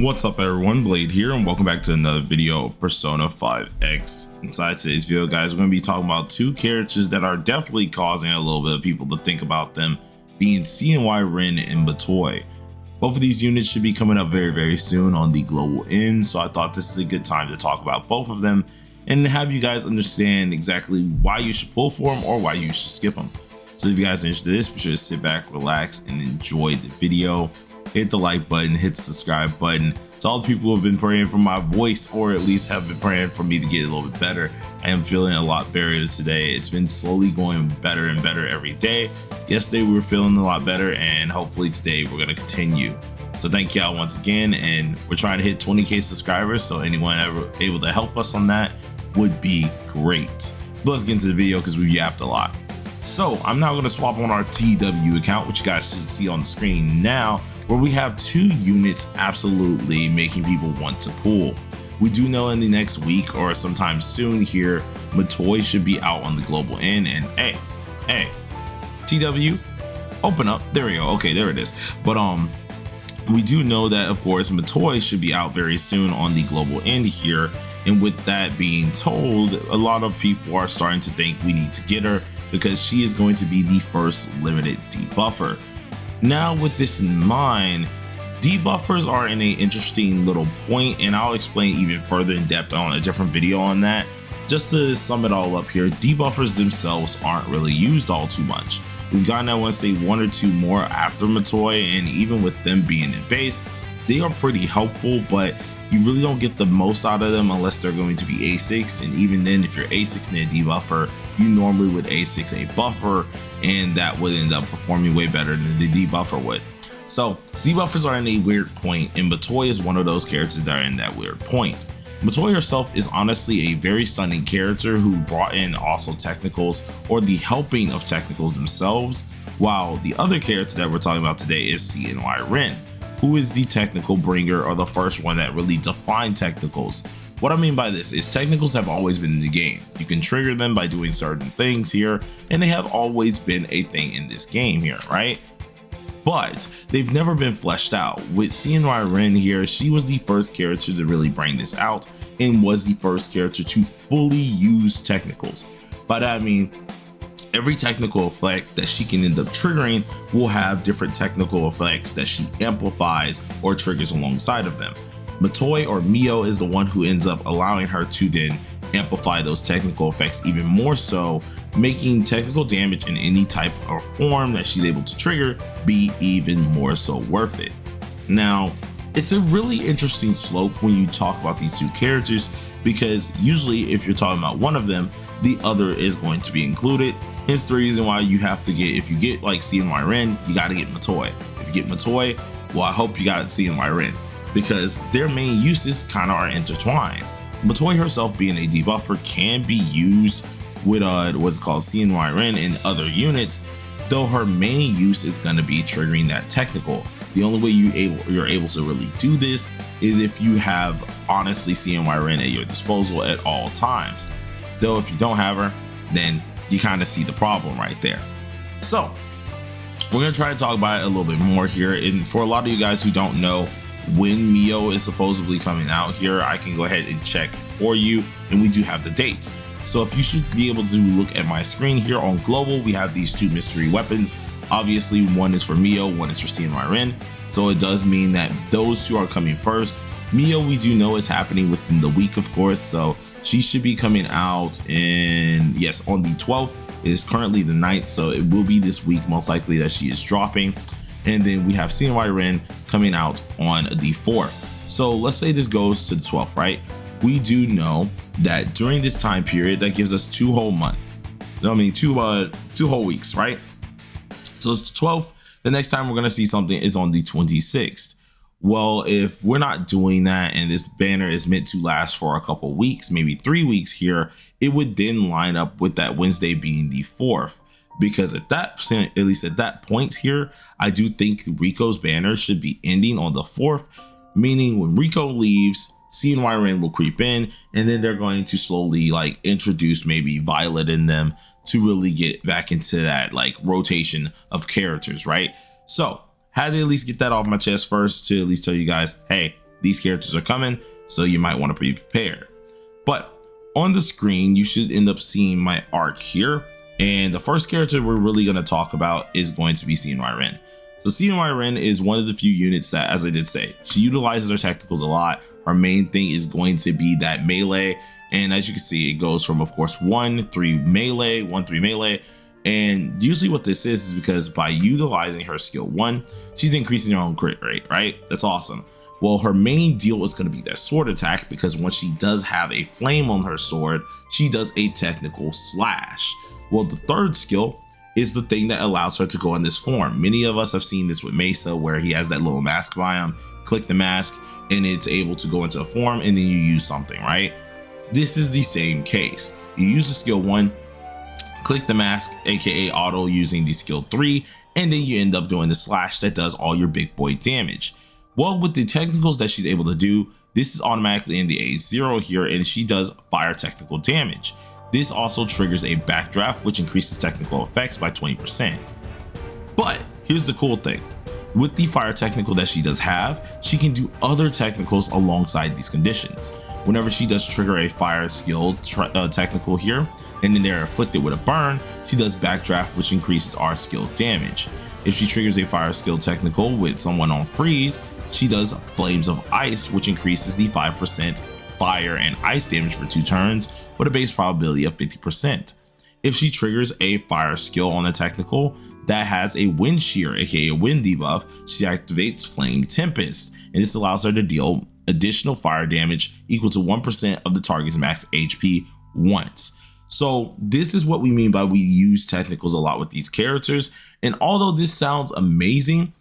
What's up everyone, Blade here, and welcome back to another video of Persona 5X. Inside today's video, guys, we're going to be talking about two characters that are definitely causing a little bit of people to think about them, being CNY Rin and Matoi. Both of these units should be coming up very soon on the global end, so I thought this is a good time to talk about both of them and have you guys understand exactly why you should pull for them or why you should skip them. So if you guys are interested in this, be sure to sit back, relax, and enjoy the video. Hit the like button, hit the subscribe button. To all the people who have been praying for my voice, or at least have been praying for me to get a little bit better, I am feeling a lot better today. It's been slowly going better and better every day. Yesterday we were feeling a lot better, and hopefully today we're going to continue. So thank y'all once again, and we're trying to hit 20k subscribers, so anyone ever able to help us on that would be great. But let's get into the video because we've yapped a lot. So I'm now going to swap on our TW account, which you guys should see on the screen now, where we have two units absolutely making people want to pull. We do know in the next week or sometime soon here, Matoi should be out on the global end, and hey, TW, open up. There we go. Okay, there it is. But we do know that, of course, Matoi should be out very soon on the global end here. And with that being told, a lot of people are starting to think we need to get her because she is going to be the first limited debuffer. Now, with this in mind, debuffers are in an interesting little point, and I'll explain even further in depth on a different video on that. Just to sum it all up here, debuffers themselves aren't really used all too much. We've gotten, I want to say, one or two more after Matoi, and even with them being in base, they are pretty helpful, but you really don't get the most out of them unless they're going to be A6, and even then, if you're A6 and a debuffer, you normally would A6 a buffer, and that would end up performing way better than the debuffer would. So debuffers are in a weird point, and Matoi is one of those characters that are in that weird point. Matoi herself is honestly a very stunning character who brought in also technicals, or the helping of technicals themselves, while the other character that we're talking about today is CNY Rin, who is the technical bringer, or the first one that really defined technicals. What I mean by this is technicals have always been in the game. You can trigger them by doing certain things here, and they have always been a thing in this game here, right? But they've never been fleshed out. With CNY Rin here, she was the first character to really bring this out, and was the first character to fully use technicals. By that I mean, every technical effect that she can end up triggering will have different technical effects that she amplifies or triggers alongside of them. Matoi, or Mio, is the one who ends up allowing her to then amplify those technical effects even more so, making technical damage in any type or form that she's able to trigger be even more so worth it. Now, it's a really interesting slope when you talk about these two characters, because usually if you're talking about one of them, the other is going to be included. Hence the reason why you have to get, if you get like CNY Rin, you got to get Matoi. If you get Matoi, well, I hope you got CNY Rin, because their main uses kind of are intertwined. Matoi herself, being a debuffer, can be used with what's called CNY Rin in other units, though her main use is going to be triggering that technical. The only way you're able to really do this is if you have honestly CNY Rin at your disposal at all times. Though if you don't have her, then you kind of see the problem right there. So we're going to try to talk about it a little bit more here, and for a lot of you guys who don't know when Mio is supposedly coming out here, I can go ahead and check for you, and we do have the dates. So if you should be able to look at my screen here on global, we have these two mystery weapons. Obviously one is for Mio, one is for CNY Rin, so it does mean that those two are coming first. Mio, we do know, is happening within the week, of course, so she should be coming out in, yes, on the 12th. It is currently the 9th, so it will be this week most likely that she is dropping. And then we have CNY Rin coming out on the 4th. So let's say this goes to the 12th, right? We do know that during this time period, that gives us 2 whole months. I mean, two whole weeks, right? So it's the 12th. The next time we're going to see something is on the 26th. Well, if we're not doing that, and this banner is meant to last for a couple weeks, maybe 3 weeks here, it would then line up with that Wednesday being the 4th. Because at least at that point here, I do think Rico's banner should be ending on the 4th, meaning when Rico leaves, CNY Rin will creep in, and then they're going to slowly like introduce maybe Violet in them to really get back into that like rotation of characters, right? So had to at least get that off my chest first, to at least tell you guys, hey, these characters are coming, so you might want to be prepared. But on the screen, you should end up seeing my arc here. And the first character we're really going to talk about is going to be CNY Rin. So CNY Rin is one of the few units that, as I did say, she utilizes her technicals a lot. Her main thing is going to be that melee. And as you can see, it goes from, of course, 1-3 melee, 1-3 melee. And usually what this is because by utilizing her skill 1, she's increasing her own crit rate, right? That's awesome. Well, her main deal is going to be that sword attack, because once she does have a flame on her sword, she does a technical slash. Well, the third skill is the thing that allows her to go in this form. Many of us have seen this with Mesa, where he has that little mask by him. Click the mask and it's able to go into a form, and then you use something, right? This is the same case. You use the skill 1, click the mask, aka auto, using the skill 3, and then you end up doing the slash that does all your big boy damage. Well, with the technicals that she's able to do, this is automatically in the A0 here, and she does fire technical damage. This also triggers a backdraft, which increases technical effects by 20%. But here's the cool thing. With the fire technical that she does have, she can do other technicals alongside these conditions. Whenever she does trigger a fire skill technical here, and then they're afflicted with a burn, she does backdraft, which increases our skill damage. If she triggers a fire skill technical with someone on freeze, she does flames of ice, which increases the 5% fire and ice damage for 2 turns with a base probability of 50%. If she triggers a fire skill on a technical that has a wind shear, aka a wind debuff, she activates Flame Tempest, and this allows her to deal additional fire damage equal to 1% of the target's max HP once. So this is what we mean by we use technicals a lot with these characters. And although this sounds amazing,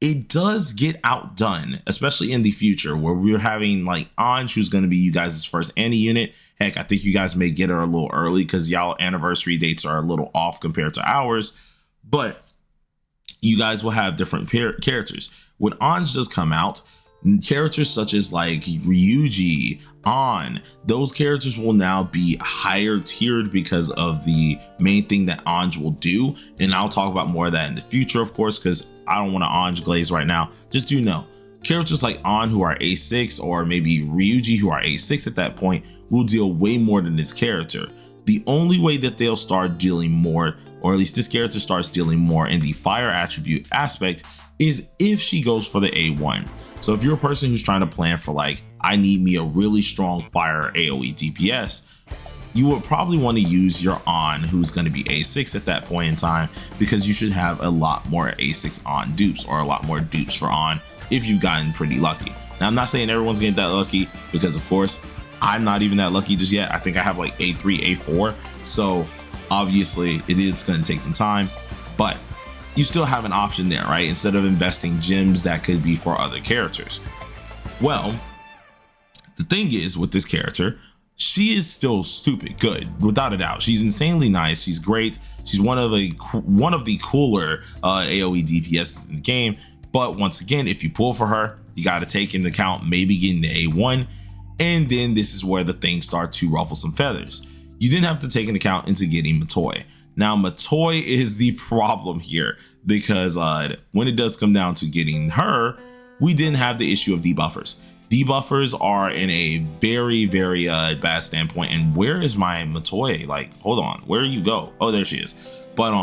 it does get outdone, especially in the future, where we're having like Anj, who's going to be you guys' first Annie unit. Heck, I think you guys may get her a little early because y'all anniversary dates are a little off compared to ours, but you guys will have different characters. When Anj does come out, characters such as like Ryuji, An, those characters will now be higher tiered because of the main thing that Anj will do. And I'll talk about more of that in the future, of course, because I don't want to Anj glaze right now. Just do know, characters like An who are A6, or maybe Ryuji who are A6 at that point, will deal way more than this character. The only way that they'll start dealing more, or at least this character starts dealing more in the fire attribute aspect, is if she goes for the A1. So if you're a person who's trying to plan for like, I need me a really strong fire AoE DPS, you would probably want to use your An, who's going to be A6 at that point in time, because you should have a lot more A6 An dupes, or a lot more dupes for An if you've gotten pretty lucky. Now, I'm not saying everyone's getting that lucky, because of course, I'm not even that lucky just yet. I think I have like A3, A4. So obviously it is going to take some time, but you still have an option there, right? Instead of investing gems that could be for other characters. Well, the thing is with this character, she is still stupid good, without a doubt. She's insanely nice. She's great. She's one of the cooler AoE DPS in the game. But once again, if you pull for her, you got to take into account maybe getting the A1. And then this is where the things start to ruffle some feathers. You then have to take into account into getting Matoi. Now, Matoi is the problem here, because when it does come down to getting her, we didn't have the issue of debuffers. Debuffers are in a very, very bad standpoint. And where is my Matoi? Like, hold on, where you go? Oh, there she is. But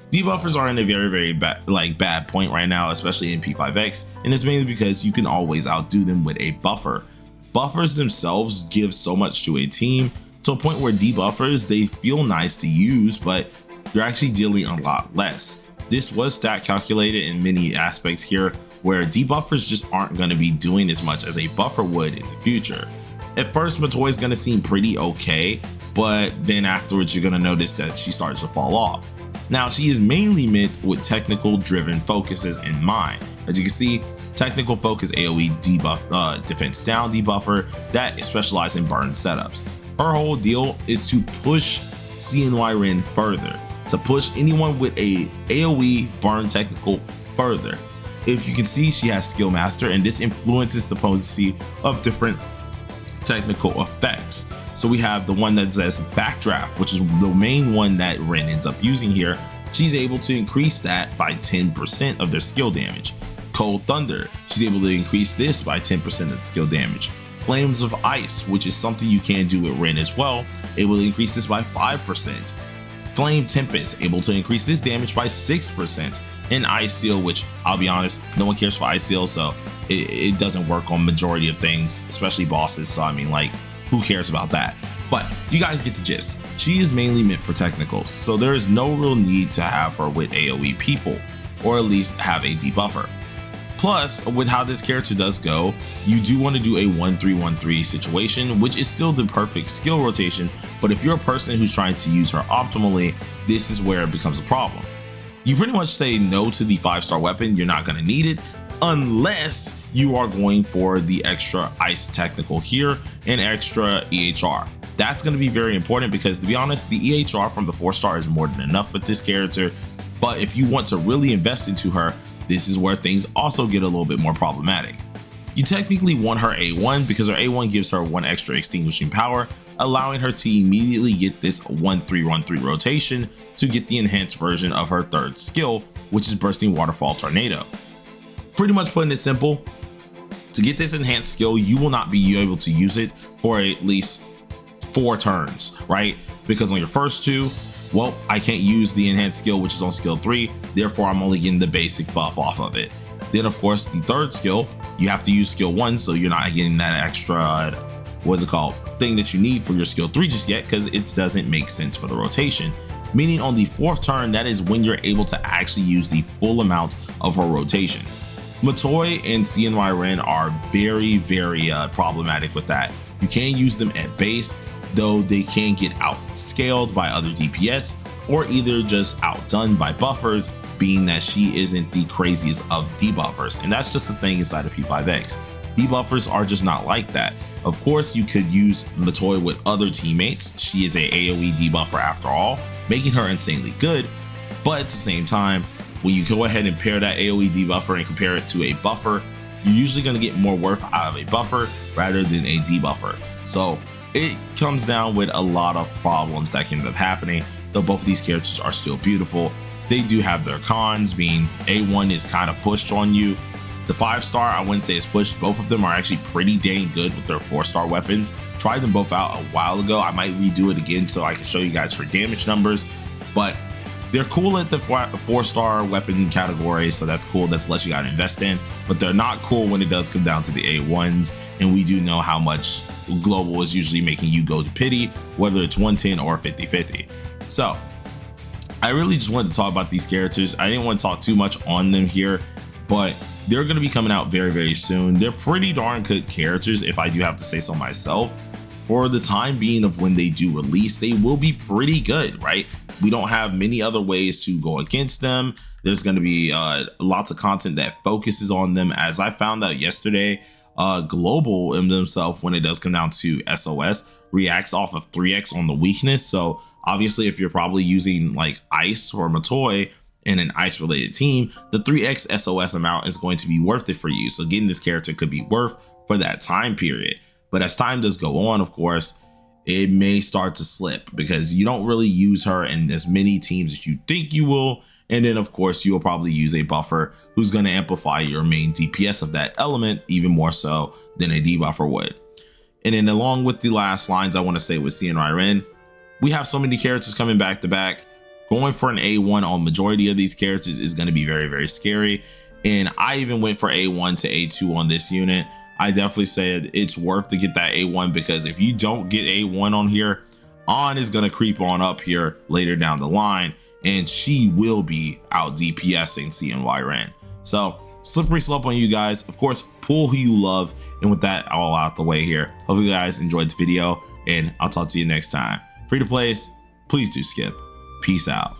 debuffers are in a very, very bad point right now, especially in P5X. And it's mainly because you can always outdo them with a buffer. Buffers themselves give so much to a team, to a point where debuffers, they feel nice to use, but you're actually dealing a lot less. This was stat calculated in many aspects here, where debuffers just aren't going to be doing as much as a buffer would in the future. At first, Matoi is going to seem pretty okay, but then afterwards you're going to notice that she starts to fall off. Now, she is mainly meant with technical driven focuses in mind. As you can see, technical focus AoE debuff, defense down debuffer that specializes in burn setups. Her whole deal is to push CNY Rin further, to push anyone with a AoE burn technical further. If you can see, she has skill master, and this influences the potency of different technical effects. So we have the one that says backdraft, which is the main one that Rin ends up using here. She's able to increase that by 10% of their skill damage. Cold Thunder, she's able to increase this by 10% of skill damage. Flames of Ice, which is something you can do with Rin as well, able to increase this by 5%. Flame Tempest, able to increase this damage by 6%. And Ice Seal, which I'll be honest, no one cares for Ice Seal, so it doesn't work on majority of things, especially bosses. So I mean, like, who cares about that? But you guys get the gist. She is mainly meant for technicals, so there is no real need to have her with AoE people, or at least have a debuffer. Plus, with how this character does go, you do want to do a 1-3-1-3 situation, which is still the perfect skill rotation, but if you're a person who's trying to use her optimally, this is where it becomes a problem. You pretty much say no to the 5-star weapon, you're not going to need it, unless you are going for the extra ice technical here and extra EHR. That's going to be very important because, to be honest, the EHR from the 4-star is more than enough with this character, but if you want to really invest into her, this is where things also get a little bit more problematic. You technically want her A1 because her A1 gives her 1 extra extinguishing power, allowing her to immediately get this 1-3-1-3 rotation to get the enhanced version of her 3rd skill, which is Bursting Waterfall Tornado. Pretty much putting it simple, to get this enhanced skill, you will not be able to use it for at least 4 turns, right? Because on your first 2, well, I can't use the enhanced skill, which is on skill 3, therefore I'm only getting the basic buff off of it. Then of course the 3rd skill, you have to use skill 1, so you're not getting that extra, what's it called, thing that you need for your skill 3 just yet, because it doesn't make sense for the rotation. Meaning on the 4th turn, that is when you're able to actually use the full amount of her rotation. Matoi and CNY Rin are very problematic with that. You can use them at base, though they can get outscaled by other DPS or either just outdone by buffers, being that she isn't the craziest of debuffers, and that's just the thing inside of P5X. Debuffers are just not like that. Of course, you could use Matoi with other teammates. She is a AoE debuffer after all, making her insanely good, but at the same time, when you go ahead and pair that AoE debuffer and compare it to a buffer, you're usually going to get more worth out of a buffer rather than a debuffer. So it comes down with a lot of problems that can end up happening, though both of these characters are still beautiful. They do have their cons, being A1 is kind of pushed on you. The 5-star, I wouldn't say is pushed. Both of them are actually pretty dang good with their 4-star weapons. Tried them both out a while ago. I might redo it again so I can show you guys for damage numbers, but they're cool at the 4-star weapon category, so that's cool. That's less you gotta invest in, but they're not cool when it does come down to the A1s, and we do know how much global is usually making you go to pity, whether it's 110 or 50-50. So I really just wanted to talk about these characters. I didn't want to talk too much on them here, but they're going to be coming out very soon. They're pretty darn good characters, if I do have to say so myself. For the time being of when they do release, they will be pretty good, right? We don't have many other ways to go against them. There's going to be lots of content that focuses on them. As I found out yesterday, Global in themselves, when it does come down to SOS, reacts off of 3x on the weakness. So obviously, if you're probably using like Ice or Matoi in an Ice related team, the 3x SOS amount is going to be worth it for you. So getting this character could be worth for that time period. But as time does go on, of course, it may start to slip because you don't really use her in as many teams as you think you will. And then of course, you will probably use a buffer who's going to amplify your main DPS of that element even more so than a debuffer would. And then along with the last lines, I want to say with CNY Rin, we have so many characters coming back to back. Going for an A1 on majority of these characters is going to be very scary. And I even went for A1 to A2 on this unit. I definitely said it's worth to get that A1 because if you don't get A1 on here, On is going to creep on up here later down the line, and she will be out DPSing CNY Rin. So slippery slope on you guys. Of course, pull who you love. And with that all out the way here, hope you guys enjoyed the video, and I'll talk to you next time. Free to plays, please do skip. Peace out.